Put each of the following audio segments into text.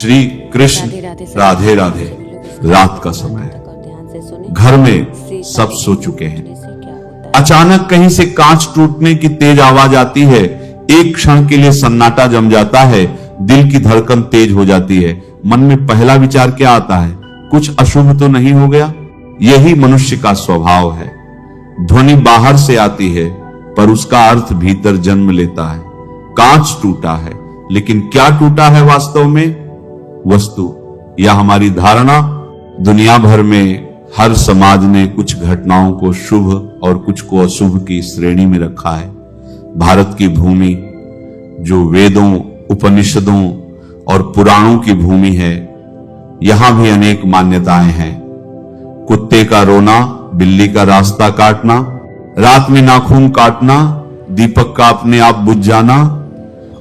श्री कृष्ण राधे राधे। रात का समय, घर में सब सो चुके हैं। अचानक कहीं से कांच टूटने की तेज आवाज आती है। एक क्षण के लिए सन्नाटा जम जाता है, दिल की धड़कन तेज हो जाती है। मन में पहला विचार क्या आता है? कुछ अशुभ तो नहीं हो गया? यही मनुष्य का स्वभाव है। ध्वनि बाहर से आती है पर उसका अर्थ भीतर जन्म लेता है। कांच टूटा है, लेकिन क्या टूटा है वास्तव में? वस्तु या हमारी धारणा। दुनिया भर में हर समाज ने कुछ घटनाओं को शुभ और कुछ को अशुभ की श्रेणी में रखा है। भारत की भूमि जो वेदों, उपनिषदों और पुराणों की भूमि है, यहां भी अनेक मान्यताएं हैं। कुत्ते का रोना, बिल्ली का रास्ता काटना, रात में नाखून काटना, दीपक का अपने आप बुझ जाना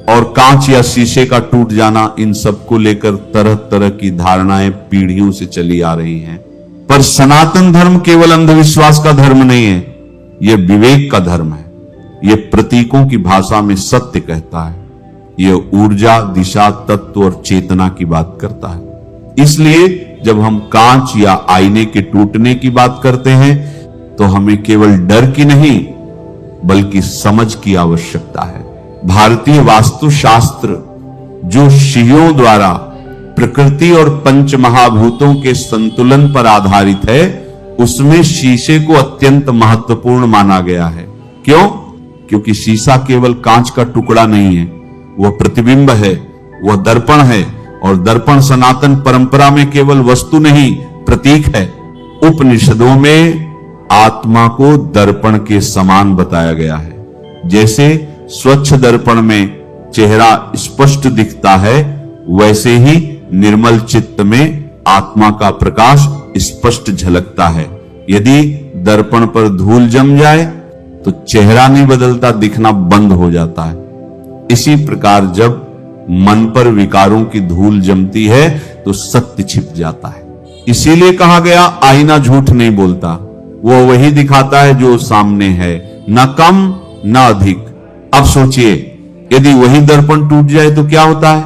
और कांच या शीशे का टूट जाना, इन सब को लेकर तरह तरह की धारणाएं पीढ़ियों से चली आ रही हैं। पर सनातन धर्म केवल अंधविश्वास का धर्म नहीं है, यह विवेक का धर्म है। यह प्रतीकों की भाषा में सत्य कहता है। यह ऊर्जा, दिशा, तत्व और चेतना की बात करता है। इसलिए जब हम कांच या आईने के टूटने की बात करते हैं तो हमें केवल डर की नहीं बल्कि समझ की आवश्यकता है। भारतीय वास्तुशास्त्र जो ऋषियों द्वारा प्रकृति और पंच महाभूतों के संतुलन पर आधारित है, उसमें शीशे को अत्यंत महत्वपूर्ण माना गया है। क्यों? क्योंकि शीशा केवल कांच का टुकड़ा नहीं है, वह प्रतिबिंब है, वह दर्पण है। और दर्पण सनातन परंपरा में केवल वस्तु नहीं, प्रतीक है। उपनिषदों में आत्मा को दर्पण के समान बताया गया है। जैसे स्वच्छ दर्पण में चेहरा स्पष्ट दिखता है, वैसे ही निर्मल चित्त में आत्मा का प्रकाश स्पष्ट झलकता है। यदि दर्पण पर धूल जम जाए तो चेहरा नहीं बदलता, दिखना बंद हो जाता है। इसी प्रकार जब मन पर विकारों की धूल जमती है तो सत्य छिप जाता है। इसीलिए कहा गया, आईना झूठ नहीं बोलता, वो वही दिखाता है जो सामने है, न कम न अधिक। अब सोचिए, यदि वही दर्पण टूट जाए तो क्या होता है?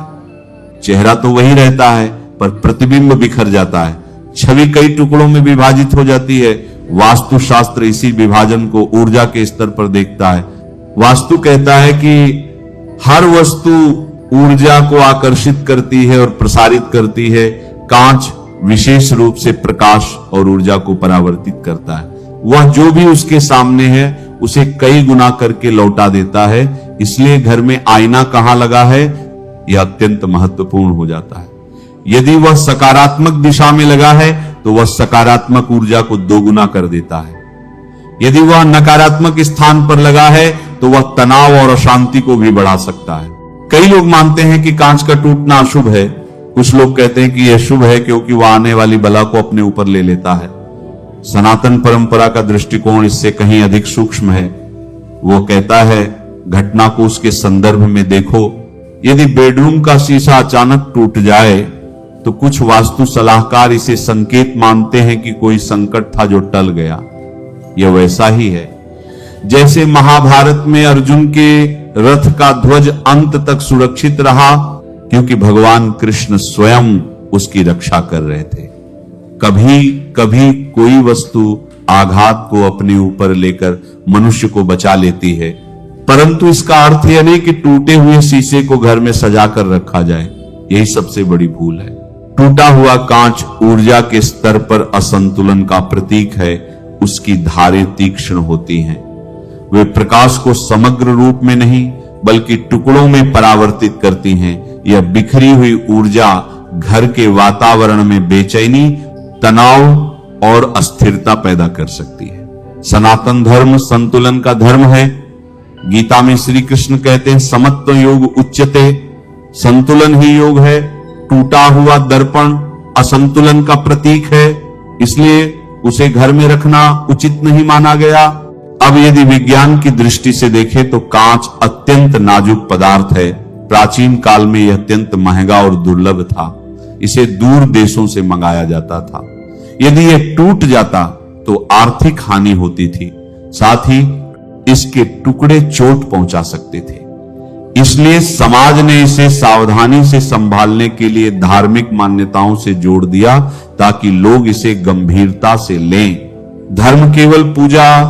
चेहरा तो वही रहता है पर प्रतिबिंब बिखर जाता है, छवि कई टुकड़ों में विभाजित हो जाती है। वास्तुशास्त्र इसी विभाजन को ऊर्जा के स्तर पर देखता है। वास्तु कहता है कि हर वस्तु ऊर्जा को आकर्षित करती है और प्रसारित करती है। कांच विशेष रूप से प्रकाश और ऊर्जा को परावर्तित करता है। वह जो भी उसके सामने है उसे कई गुना करके लौटा देता है। इसलिए घर में आईना कहां लगा है, यह अत्यंत महत्वपूर्ण हो जाता है। यदि वह सकारात्मक दिशा में लगा है तो वह सकारात्मक ऊर्जा को दोगुना कर देता है। यदि वह नकारात्मक स्थान पर लगा है तो वह तनाव और अशांति को भी बढ़ा सकता है। कई लोग मानते हैं कि कांच का टूटना अशुभ है। कुछ लोग कहते हैं कि यह शुभ है क्योंकि वह आने वाली बला को अपने ऊपर ले लेता है। सनातन परंपरा का दृष्टिकोण इससे कहीं अधिक सूक्ष्म है। वो कहता है, घटना को उसके संदर्भ में देखो। यदि बेडरूम का शीशा अचानक टूट जाए तो कुछ वास्तु सलाहकार इसे संकेत मानते हैं कि कोई संकट था जो टल गया। यह वैसा ही है जैसे महाभारत में अर्जुन के रथ का ध्वज अंत तक सुरक्षित रहा क्योंकि भगवान कृष्ण स्वयं उसकी रक्षा कर रहे थे। कभी कभी कोई वस्तु आघात को अपने ऊपर लेकर मनुष्य को बचा लेती है, परंतु इसका अर्थ यह नहीं कि टूटे हुए शीशे को घर में सजा कर रखा जाए। यही सबसे बड़ी भूल है। टूटा हुआ कांच ऊर्जा के स्तर पर असंतुलन का प्रतीक है। उसकी धारें तीक्ष्ण होती हैं। वे प्रकाश को समग्र रूप में नहीं बल्कि टुकड़ों में परावर्तित करती हैं। यह बिखरी हुई ऊर्जा घर के वातावरण में बेचैनी, तनाव और अस्थिरता पैदा कर सकती है। सनातन धर्म संतुलन का धर्म है। गीता में श्री कृष्ण कहते हैं, समत्व योग उच्यते। संतुलन ही योग है। टूटा हुआ दर्पण असंतुलन का प्रतीक है, इसलिए उसे घर में रखना उचित नहीं माना गया। अब यदि विज्ञान की दृष्टि से देखें तो कांच अत्यंत नाजुक पदार्थ है। प्राचीन काल में यह अत्यंत महंगा और दुर्लभ था। इसे दूर देशों से मंगाया जाता था। यदि यह टूट जाता तो आर्थिक हानि होती थी, साथ ही इसके टुकड़े चोट पहुंचा सकते थे। इसलिए समाज ने इसे सावधानी से संभालने के लिए धार्मिक मान्यताओं से जोड़ दिया ताकि लोग इसे गंभीरता से लें। धर्म केवल पूजा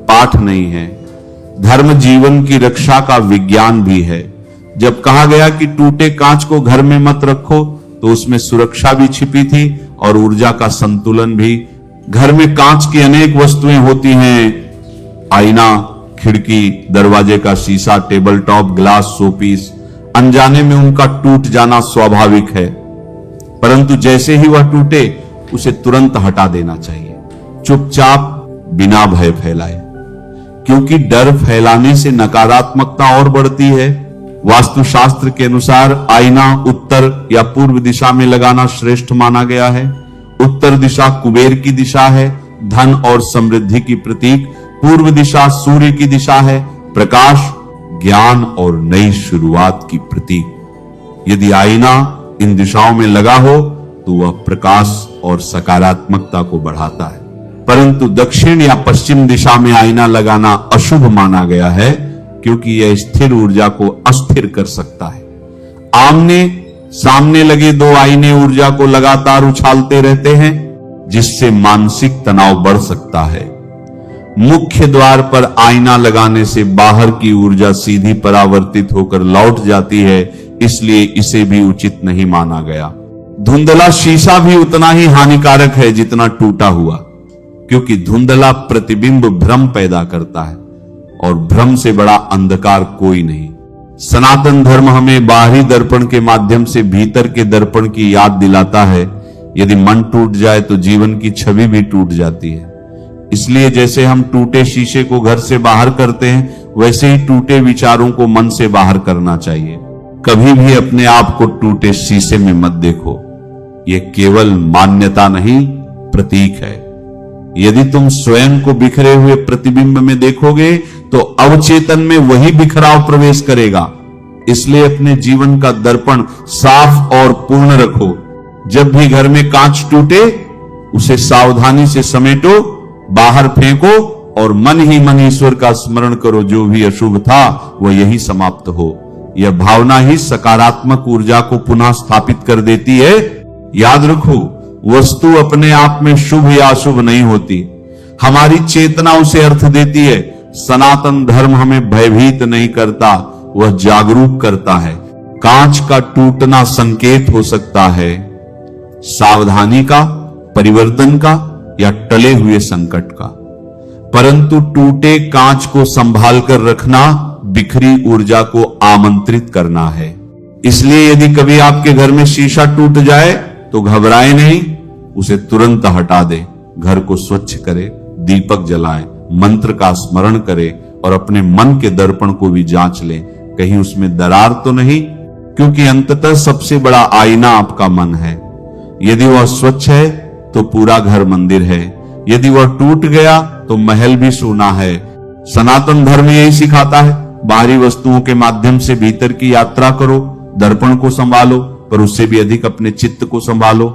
पाठ नहीं है, धर्म जीवन की रक्षा का विज्ञान भी है। जब कहा गया कि टूटे कांच को घर में मत रखो, तो उसमें सुरक्षा भी छिपी थी और ऊर्जा का संतुलन भी। घर में कांच की अनेक वस्तुएं होती हैं, आईना, खिड़की, दरवाजे का शीशा, टेबल टॉप, ग्लास, शोपीस। अनजाने में उनका टूट जाना स्वाभाविक है, परंतु जैसे ही वह टूटे उसे तुरंत हटा देना चाहिए, चुपचाप, बिना भय फैलाए, क्योंकि डर फैलाने से नकारात्मकता और बढ़ती है। वास्तुशास्त्र के अनुसार आईना उत्तर या पूर्व दिशा में लगाना श्रेष्ठ माना गया है। उत्तर दिशा कुबेर की दिशा है, धन और समृद्धि की प्रतीक। पूर्व दिशा सूर्य की दिशा है, प्रकाश, ज्ञान और नई शुरुआत की प्रतीक। यदि आईना इन दिशाओं में लगा हो तो वह प्रकाश और सकारात्मकता को बढ़ाता है, परंतु दक्षिण या पश्चिम दिशा में आईना लगाना अशुभ माना गया है, क्योंकि यह स्थिर ऊर्जा को अस्थिर कर सकता है। आमने सामने लगे दो आईने ऊर्जा को लगातार उछालते रहते हैं, जिससे मानसिक तनाव बढ़ सकता है। मुख्य द्वार पर आईना लगाने से बाहर की ऊर्जा सीधी परावर्तित होकर लौट जाती है, इसलिए इसे भी उचित नहीं माना गया। धुंधला शीशा भी उतना ही हानिकारक है जितना टूटा हुआ, क्योंकि धुंधला प्रतिबिंब भ्रम पैदा करता है और भ्रम से बड़ा अंधकार कोई नहीं। सनातन धर्म हमें बाहरी दर्पण के माध्यम से भीतर के दर्पण की याद दिलाता है। यदि मन टूट जाए तो जीवन की छवि भी टूट जाती है। इसलिए जैसे हम टूटे शीशे को घर से बाहर करते हैं, वैसे ही टूटे विचारों को मन से बाहर करना चाहिए। कभी भी अपने आप को टूटे शीशे में मत देखो, यह केवल मान्यता नहीं, प्रतीक है। यदि तुम स्वयं को बिखरे हुए प्रतिबिंब में देखोगे तो अवचेतन में वही बिखराव प्रवेश करेगा। इसलिए अपने जीवन का दर्पण साफ और पूर्ण रखो। जब भी घर में कांच टूटे, उसे सावधानी से समेटो, बाहर फेंको और मन ही मन ईश्वर का स्मरण करो। जो भी अशुभ था वह यही समाप्त हो। यह भावना ही सकारात्मक ऊर्जा को पुनः स्थापित कर देती है। याद रखो, वस्तु अपने आप में शुभ या अशुभ नहीं होती, हमारी चेतना उसे अर्थ देती है। सनातन धर्म हमें भयभीत नहीं करता, वह जागरूक करता है। कांच का टूटना संकेत हो सकता है सावधानी का, परिवर्तन का या टले हुए संकट का, परंतु टूटे कांच को संभाल कर रखना बिखरी ऊर्जा को आमंत्रित करना है। इसलिए यदि कभी आपके घर में शीशा टूट जाए तो घबराए नहीं, उसे तुरंत हटा दे, घर को स्वच्छ करे, दीपक जलाए, मंत्र का स्मरण करे और अपने मन के दर्पण को भी जांच ले, कहीं उसमें दरार तो नहीं, क्योंकि अंततः सबसे बड़ा आईना आपका मन है। यदि वह स्वच्छ है तो पूरा घर मंदिर है, यदि वह टूट गया तो महल भी सूना है। सनातन धर्म यही सिखाता है, बाहरी वस्तुओं के माध्यम से भीतर की यात्रा करो, दर्पण को संभालो, पर उससे भी अधिक अपने चित्त को संभालो।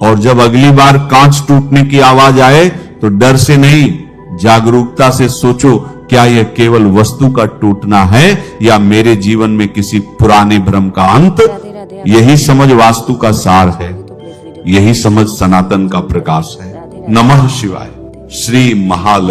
और जब अगली बार कांच टूटने की आवाज आए तो डर से नहीं, जागरूकता से सोचो, क्या यह केवल वस्तु का टूटना है या मेरे जीवन में किसी पुराने भ्रम का अंत? यही समझ वास्तु का सार है, यही समझ सनातन का प्रकाश है। नमः शिवाय। श्री महालक्ष्मी।